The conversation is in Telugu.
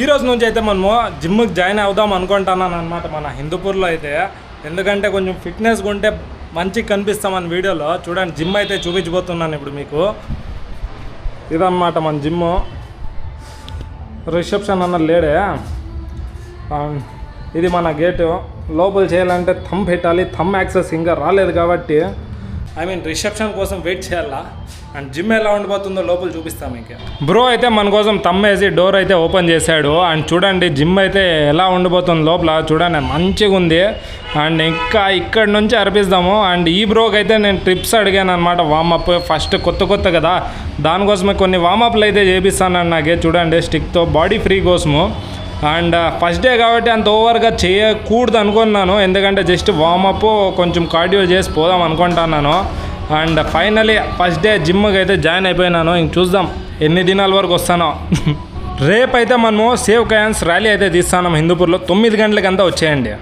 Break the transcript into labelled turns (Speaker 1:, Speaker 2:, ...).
Speaker 1: ఈ రోజు నుంచి అయితే మనము జిమ్కి జాయిన్ అవుదాం అనుకుంటున్నాను అనమాట మన హిందూపూర్లో అయితే. ఎందుకంటే కొంచెం ఫిట్నెస్గా ఉంటే మంచిగా కనిపిస్తామని వీడియోలో చూడండి. జిమ్ అయితే చూపించబోతున్నాను ఇప్పుడు మీకు. ఇదన్నమాట మన జిమ్. రిసెప్షన్ అన్న లేడే. ఇది మన గేటు. లోపల చేయాలంటే థమ్ పెట్టాలి. థమ్ యాక్సెస్ ఇంకా రాలేదు కాబట్టి రిసెప్షన్ కోసం వెయిట్ చేయాలా. అండ్ జిమ్ ఎలా ఉండిపోతుందో లోపల చూపిస్తాం మీకు. బ్రో అయితే మన కోసం థమ్ వేసి డోర్ అయితే ఓపెన్ చేశాడు. అండ్ చూడండి జిమ్ అయితే ఎలా ఉండిపోతుంది లోపల చూడండి, మంచిగా ఉంది. అండ్ ఇంకా ఇక్కడ నుంచి అర్పిస్తాము. అండ్ ఈ బ్రోకి అయితే నేను ట్రిప్స్ అడిగాను అనమాట. వామప్ ఫస్ట్ కొత్త కదా, దానికోసమే కొన్ని వామప్లు అయితే చేపిస్తాను నాకే. చూడండి స్టిక్తో బాడీ ఫ్రీ కోసము. అండ్ ఫస్ట్ డే కాబట్టి అంత ఓవర్గా చేయకూడదు అనుకున్నాను. ఎందుకంటే జస్ట్ వామప్ కొంచెం కార్డియో చేసి పోదాం అనుకుంటున్నాను. అండ్ ఫైనలీ ఫస్ట్ డే జిమ్కి అయితే జాయిన్ అయిపోయినాను. ఇంక చూద్దాం ఎన్ని దినాల వరకు వస్తానో. రేపైతే మనము సేవ్ కయాన్స్ ర్యాలీ అయితే తీస్తున్నాం హిందూపూర్లో. 9 గంటలకంతా వచ్చేయండి.